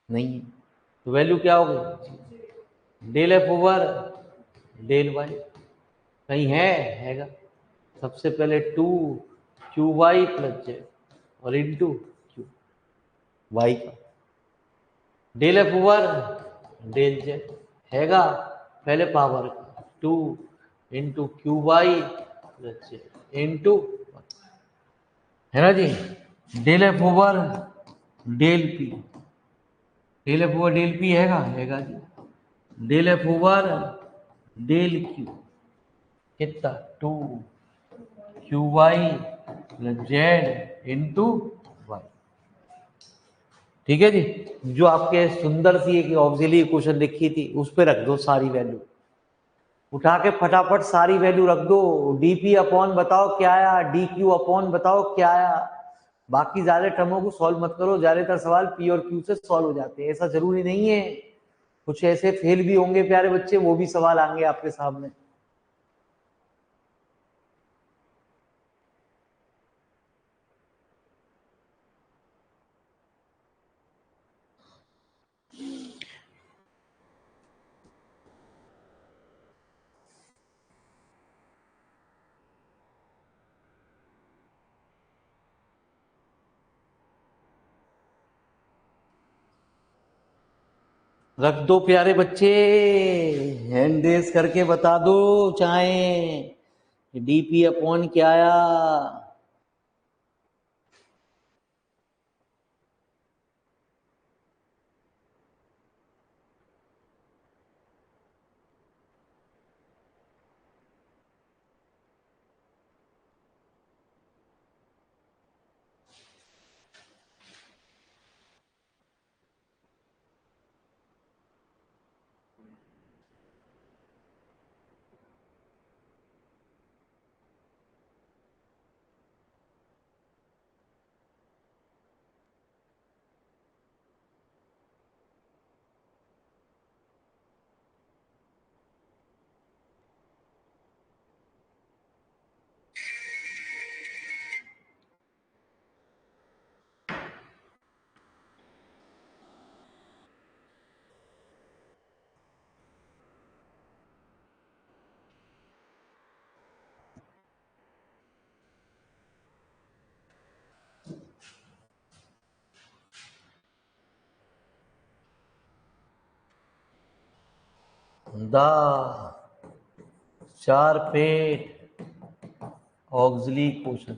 नहीं है, तो वैल्यू क्या होगी? Del F over del Y, कहीं हैगा। सबसे पहले 2 क्यू वाई प्लस जेड और इंटू क्यू वाई का del F over del Z हैगा, पहले power 2 into Q Y plus Z into, है ना जी, del F over del P, del F over del P हैगा जी, del F over del q कितना 2 Q Y plus Z into y. ठीक है जी, जो आपके सुंदर सी एक ऑक्सिलरी क्वेश्चन लिखी थी उस पर रख दो सारी वैल्यू, उठा के फटाफट सारी वैल्यू रख दो। डीपी अपॉन बताओ क्या आया, डी क्यू अपॉन बताओ क्या आया। बाकी ज्यादा टर्मों को सॉल्व मत करो, ज्यादातर सवाल पी और क्यू से सॉल्व हो जाते हैं, ऐसा जरूरी नहीं है, कुछ ऐसे फेल भी होंगे प्यारे बच्चे, वो भी सवाल आएंगे आपके सामने। रख दो प्यारे बच्चे, हैंड रेस करके बता दो चाहे डीपी अपॉन क्या आया। द 4 पेट ऑक्सिलरी क्वेश्चन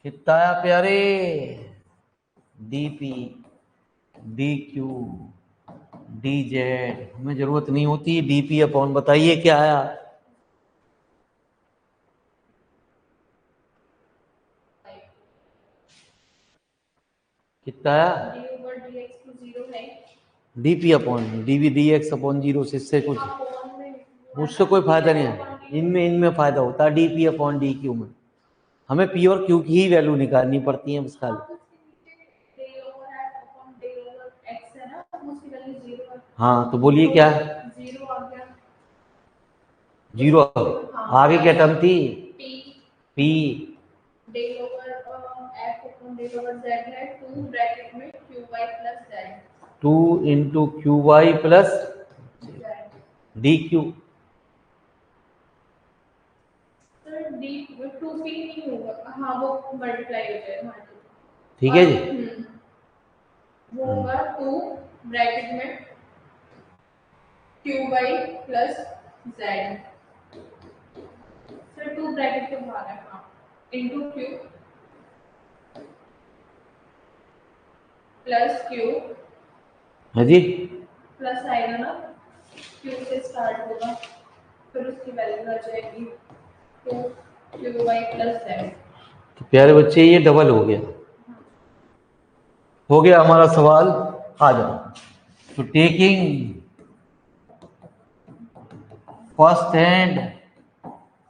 कितना आया प्यारे? DP D q d Z, हमें जरूरत नहीं होती, डीपी अपॉन बताइए क्या आया? कितना आया? D p upon d v d x upon zero से, इससे कुछ उससे कोई फायदा नहीं है, इनमें फायदा होता है डीपी अपॉन डी क्यू में। हमें पी और क्यू की ही वैल्यू निकालनी पड़ती है बस खाली। हाँ तो बोलिए क्या है? जीरो आगे क्या टर्म थी? P two into Q Y plus d q. ठीक है जी। वो होगा 2 ब्रैकेट में q Y plus z. Sir 2 bracket के बाहर है, हाँ, इंटू क्यू प्लस क्यू। हाँ जी प्लस आएगा ना, क्यू से स्टार्ट होगा, फिर उसकी वैल्यू आ जाएगी 2 क्यू वाई प्लस जेड। तो प्यारे बच्चे ये डबल हो गया हमारा सवाल। आ जाओ। तो taking first and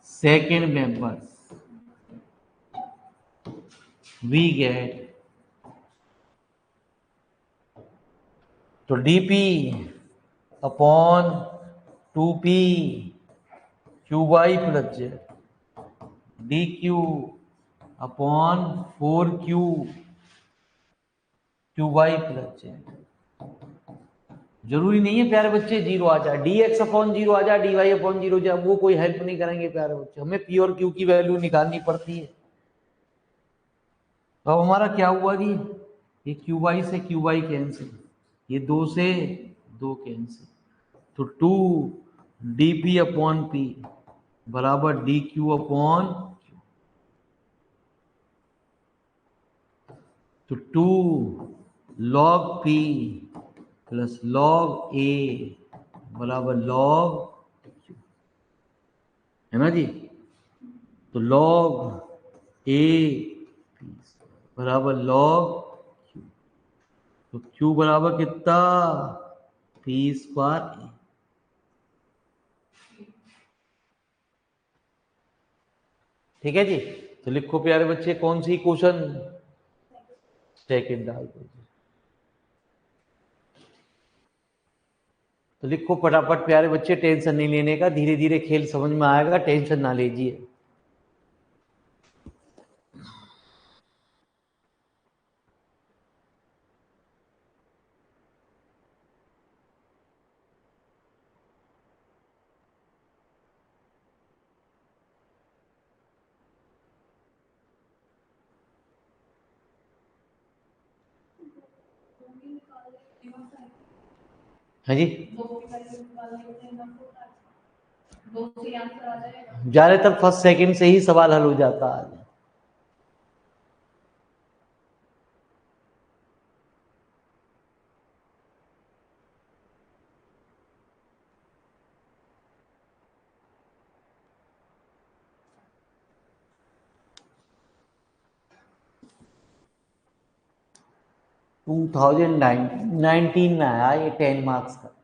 second members we get तो DP upon 2p Q Y plus Z D Q upon 4q Q Y plus Z. जरूरी नहीं है प्यारे बच्चे जीरो आ जाए, डी एक्स अपॉन जीरो आ जाए, डी वाई अपॉन जीरो जाए, वो कोई हेल्प नहीं करेंगे प्यारे बच्चे, हमें पी और क्यू की वैल्यू निकालनी पड़ती है। तो अब हमारा क्या हुआ जी, ये क्यू वाई से क्यू वाई कैंसिल, ये 2 से 2 कैंसिल, तो 2 डी पी अपॉन पी बराबर डी क्यू अपॉन, तो 2 लॉग पी प्लस लॉग ए बराबर लॉग, है ना जी। तो लॉग ए बराबर लॉग क्यू, तो क्यू बराबर कितना, पी स्क्वायर ए। ठीक है जी। तो लिखो प्यारे बच्चे कौन सी क्वेश्चन, सेकंड डाल दो। तो लिखो फटाफट प्यारे बच्चे, टेंशन नहीं लेने का, धीरे धीरे खेल समझ में आएगा, टेंशन ना लीजिए। हाँ जी, ज्यादातर फर्स्ट सेकंड से ही सवाल हल हो जाता है। टू 2019 में आया ये 10 मार्क्स का।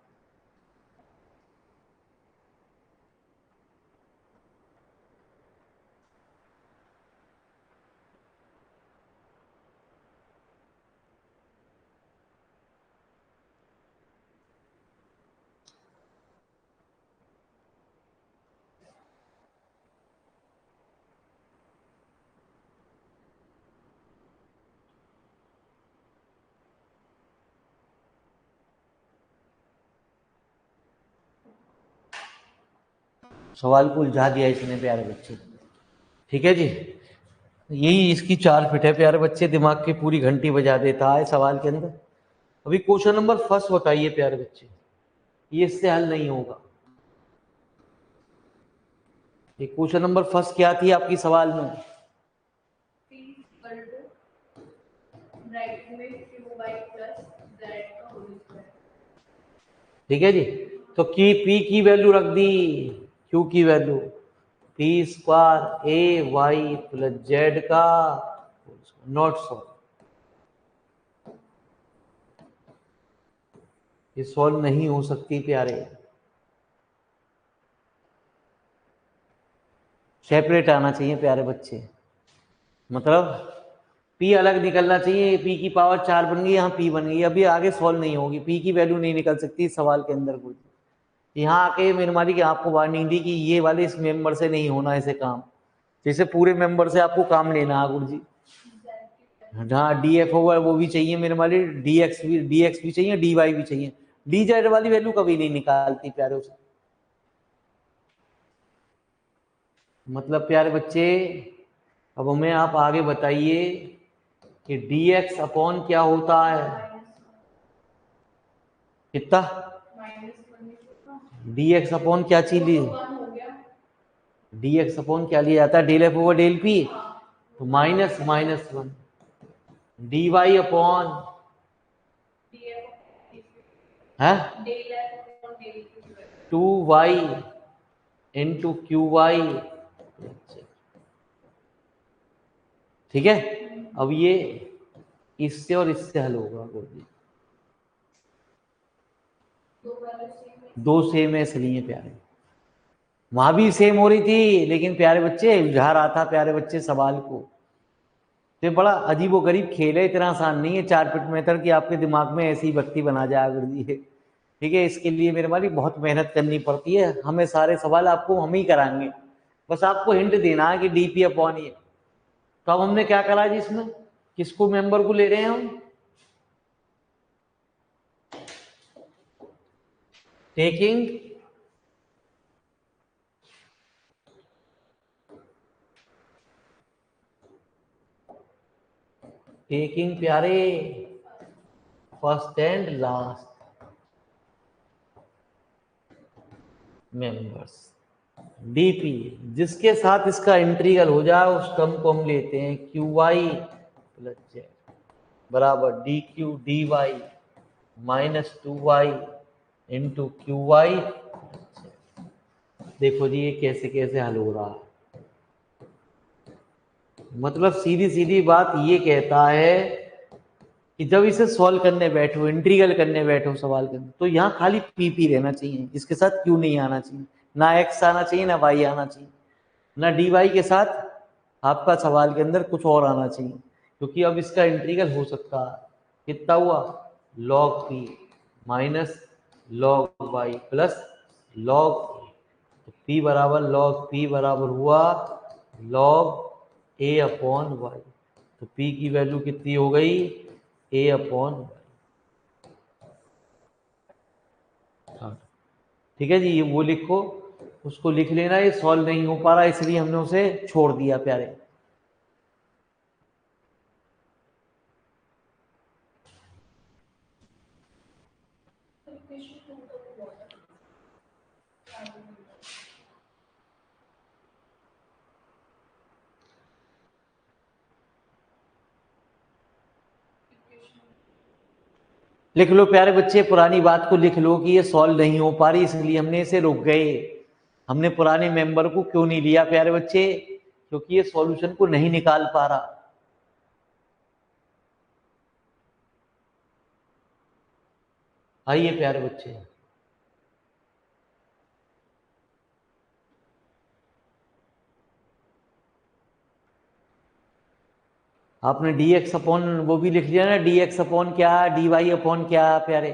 सवाल को उलझा दिया इसने प्यारे बच्चे। ठीक है जी, यही इसकी चाल फिट है प्यारे बच्चे, दिमाग की पूरी घंटी बजा देता है सवाल के अंदर। अभी क्वेश्चन नंबर फर्स्ट बताइए प्यारे बच्चे, ये इससे हल नहीं होगा। ये क्वेश्चन नंबर फर्स्ट क्या थी आपकी सवाल में, ठीक है जी। तो की पी की वैल्यू रख दी, क्यू की वैल्यू पी स्क्वायर ए वाई प्लस जेड का नॉट सॉल्व। ये सॉल्व नहीं हो सकती प्यारे, सेपरेट आना चाहिए प्यारे बच्चे। मतलब p अलग निकलना चाहिए, p की पावर 4 बन गई, यहाँ p बन गई, अभी आगे सॉल्व नहीं होगी, p की वैल्यू नहीं निकल सकती इस सवाल के अंदर कोई। यहाँ आके मेरे मालिक आपको वार्निंग दी कि ये वाले इस मेंबर से नहीं होना ऐसे काम, जैसे पूरे मेंबर से आपको काम लेना है गुरु जी। हाँ df होगा वो भी चाहिए मेरे मालिक, dx भी चाहिए, dy भी चाहिए, dz वाली वैल्यू कभी नहीं निकालती प्यारे से। मतलब प्यारे बच्चे अब हमें आप आगे बताइए कि dx अपॉन क्या होता है, कितना dx अपॉन क्या चीज ली, dx अपॉन क्या लिया जाता है, del F over del p, तो -1 dy अपॉन है 2y इंटू क्यू वाई। ठीक है, अब ये इससे और इससे हल होगा, दो सेम है इसलिए प्यारे, वहां भी सेम हो रही थी लेकिन प्यारे बच्चे उलझा रहा था प्यारे बच्चे सवाल को। तो बड़ा अजीबो गरीब खेल है, इतना आसान नहीं है 4 पिट मेथड की आपके दिमाग में ऐसी भक्ति बना जाए गुरु जी। ठीक है, इसके लिए मेरे वाली बहुत मेहनत करनी पड़ती है, हमें सारे सवाल आपको हम ही कराएंगे, बस आपको हिंट देना है कि डीपी अपॉन ये। तो अब हमने क्या करा जी, इसमें किसको मेंबर को ले रहे हैं हम, टेकिंग प्यारे first and last members, DP जिसके साथ इसका इंटीग्रल हो जाए उस टर्म को हम लेते हैं क्यू वाई प्लस जेड बराबर d q D y -2y into Q y. देखो जी ये कैसे कैसे हल हो रहा है, मतलब सीधी सीधी बात ये कहता है कि जब इसे सॉल्व करने बैठो, इंटीग्रल करने बैठो सवाल के अंदर, तो यहाँ खाली पी रहना चाहिए, इसके साथ क्यू नहीं आना चाहिए, ना एक्स आना चाहिए, ना वाई आना चाहिए, ना डी वाई के साथ आपका सवाल के अंदर कुछ और आना चाहिए, क्योंकि अब इसका इंटीग्रल हो सकता है कितना हुआ, log p minus log y plus log तो p बराबर log p बराबर हुआ log a अपॉन वाई, तो p की वैल्यू कितनी हो गई, a अपॉन वाई। हाँ ठीक है जी, ये वो लिखो, उसको लिख लेना, ये सॉल्व नहीं हो पा रहा इसलिए हमने उसे छोड़ दिया प्यारे। लिख लो प्यारे बच्चे, पुरानी बात को लिख लो कि ये सॉल्व नहीं हो पा रही इसलिए हमने इसे रोक गए, हमने पुराने मेंबर को क्यों नहीं लिया प्यारे बच्चे, क्योंकि ये सॉल्यूशन को नहीं निकाल पा रहा। आइए प्यारे बच्चे, आपने dx अपॉन वो भी लिख लिया ना, dx अपॉन क्या, dy अपॉन क्या प्यारे,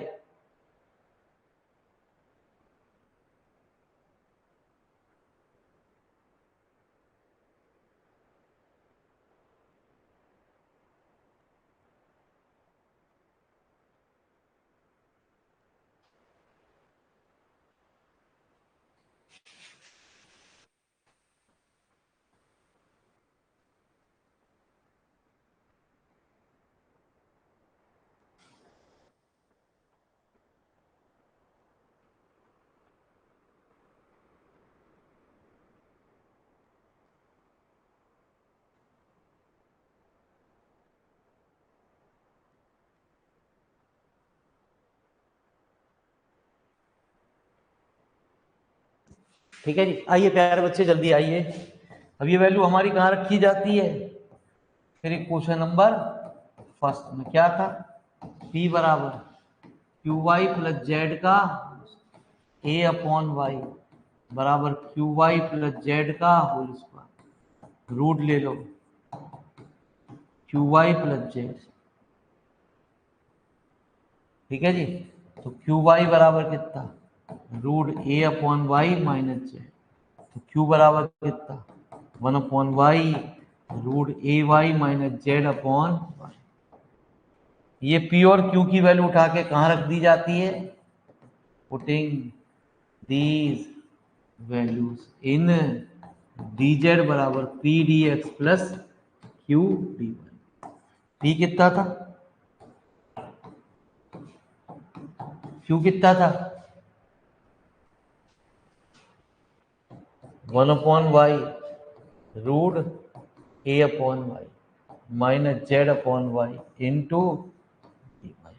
ठीक है जी। आइए प्यारे बच्चे जल्दी आइए, अब ये वैल्यू हमारी कहाँ रखी जाती है, फिर एक क्वेश्चन नंबर फर्स्ट में क्या था, p बराबर क्यू वाई प्लस जेड का a अपॉन वाई बराबर क्यू वाई प्लस जेड का होल स्क्वायर, रूट ले लो, क्यू वाई प्लस जेड, ठीक है जी। तो क्यू वाई बराबर कितना, root A upon Y minus Z. तो क्यू बराबर कितना, 1/y रूट ए Y minus Z upon Y. ये पी और क्यू की वैल्यू उठा के कहाँ रख दी जाती है, putting these values in D Z बराबर P D x plus Q D Y. P कितना था, क्यू कितना था, 1/y root A upon Y minus Z upon Y into D Y.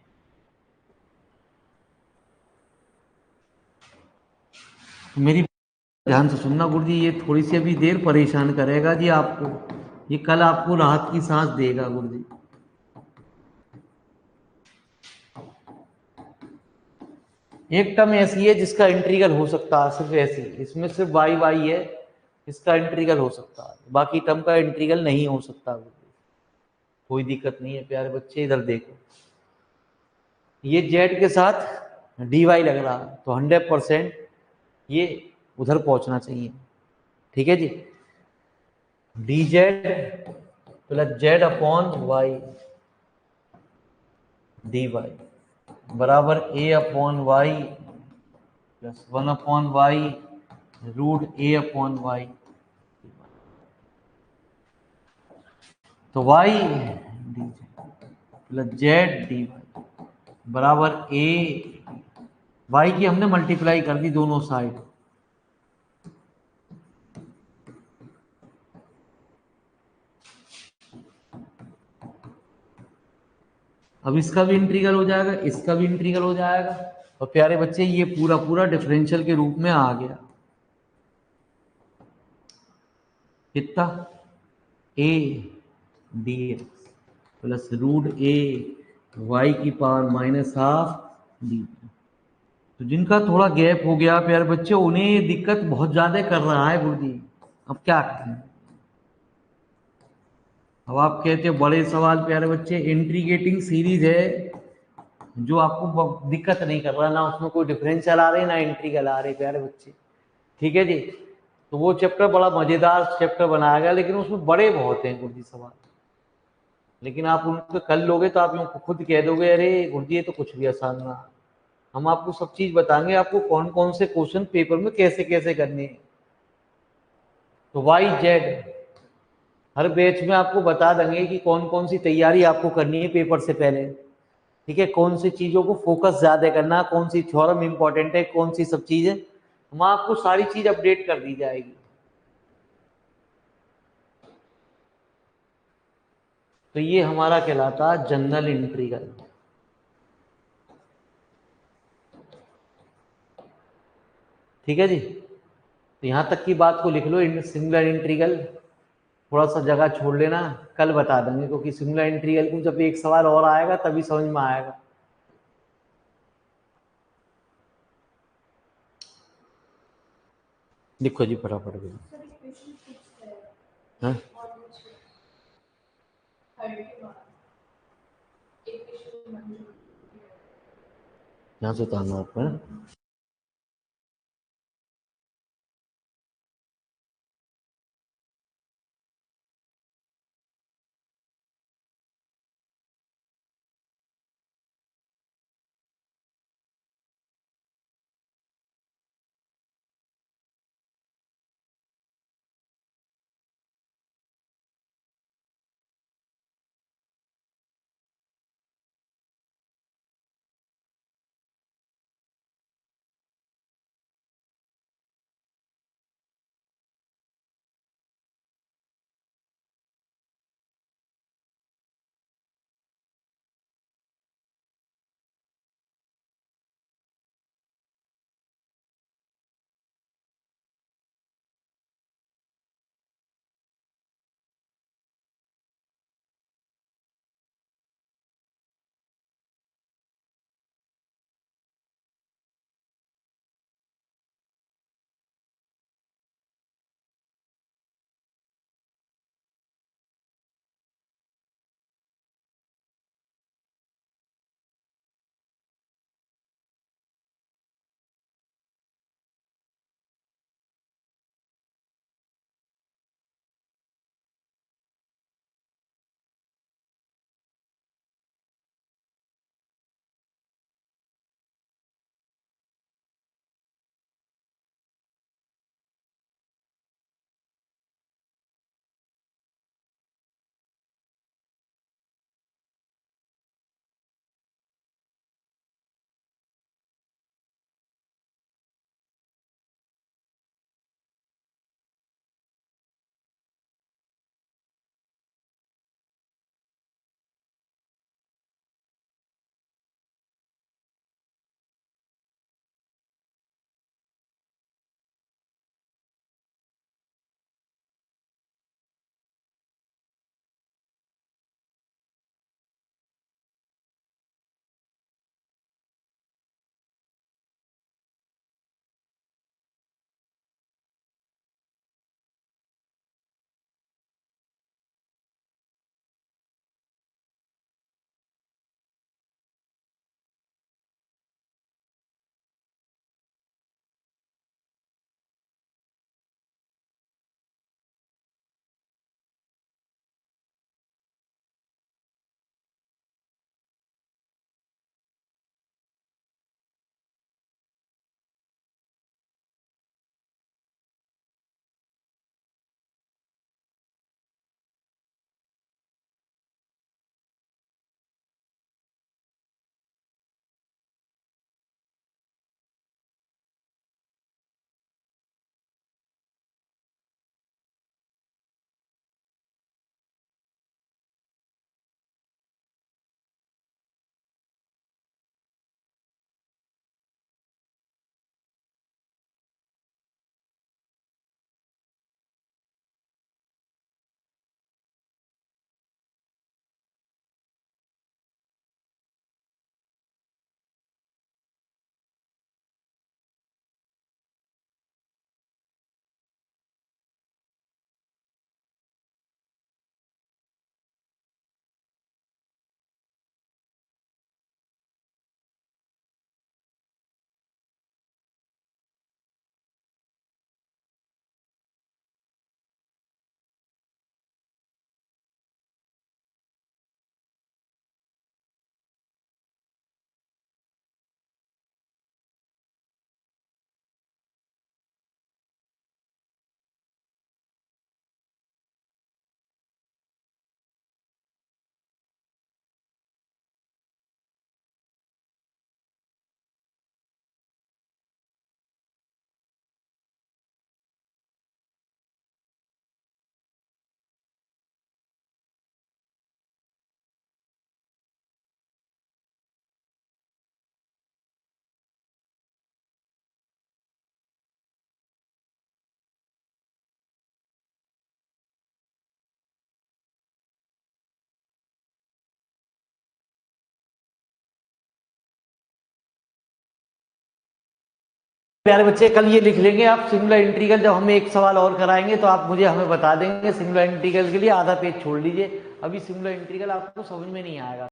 मेरी ध्यान से सुनना गुरुजी, ये थोड़ी सी अभी देर परेशान करेगा जी आपको, ये कल आपको राहत की सांस देगा गुरुजी। एक टर्म ऐसी है जिसका इंटीग्रल हो सकता है सिर्फ ऐसी, इसमें सिर्फ वाई वाई है, इसका इंटीग्रल हो सकता है, बाकी टर्म का इंटीग्रल नहीं हो सकता गुरुजी। कोई दिक्कत नहीं है प्यारे बच्चे, इधर देखो, ये जेड के साथ डी वाई लग रहा है तो 100% ये उधर पहुंचना चाहिए, ठीक है जी। D Z plus Z upon Y D Y बराबर A upon Y plus 1/y root A upon Y. तो y D plus Z D Y बराबर ए, वाई की हमने मल्टीप्लाई कर दी दोनों साइड। अब इसका भी इंटीग्रल हो जाएगा, इसका भी इंटीग्रल हो जाएगा, और प्यारे बच्चे ये पूरा पूरा डिफरेंशियल के रूप में आ गया। कितना, a D x plus root A y की पावर माइनस हाफ डी। तो जिनका थोड़ा गैप हो गया प्यारे बच्चे, उन्हें ये दिक्कत बहुत ज्यादा कर रहा है गुरुजी, अब क्या करें। अब आप कहते हो बड़े सवाल प्यारे बच्चे, इंटीग्रेटिंग सीरीज है जो आपको दिक्कत नहीं कर रहा, ना उसमें कोई डिफरेंशियल आ रहे ना इंटीग्रल आ रहे प्यारे बच्चे, ठीक है जी। तो वो चैप्टर बड़ा मजेदार चैप्टर बनाया गया, लेकिन उसमें बड़े बहुत हैं गुरुजी सवाल, लेकिन आप उनको कर लोगे तो आप यूँ खुद कह दोगे अरे गुरुजी ये तो कुछ भी आसान ना। हम आपको सब चीज बताएंगे, आपको कौन कौन से क्वेश्चन पेपर में कैसे कैसे करने हैं। तो वाई जेड हर बैच में आपको बता देंगे कि कौन कौन सी तैयारी आपको करनी है पेपर से पहले, ठीक है, कौन सी चीजों को फोकस ज्यादा करना, कौन सी थ्योरम इंपॉर्टेंट है, कौन सी सब चीजें, हम आपको सारी चीज अपडेट कर दी जाएगी। तो ये हमारा कहलाता जनरल इंटीग्रल, ठीक है जी। तो यहां तक की बात को लिख लो, सिंगुलर इंटीग्रल थोड़ा सा जगह छोड़ लेना, कल बता देंगे, क्योंकि सिंगुलर इंटीग्रल को जब एक सवाल और आएगा तभी समझ में आएगा। लिखो जी फटाफट भी। सर एक क्वेश्चन फिक्स है हाँ और कुछ 30 के बाद एक क्वेश्चन मंजूर यहाँ से उतारना आपको है। प्यारे बच्चे कल ये लिख लेंगे आप सिंगुलर इंटीग्रल। जब हम एक सवाल और कराएंगे तो आप मुझे हमें बता देंगे। सिंगुलर इंटीग्रल के लिए आधा पेज छोड़ लीजिए, अभी सिंगुलर इंटीग्रल आपको समझ में नहीं आएगा।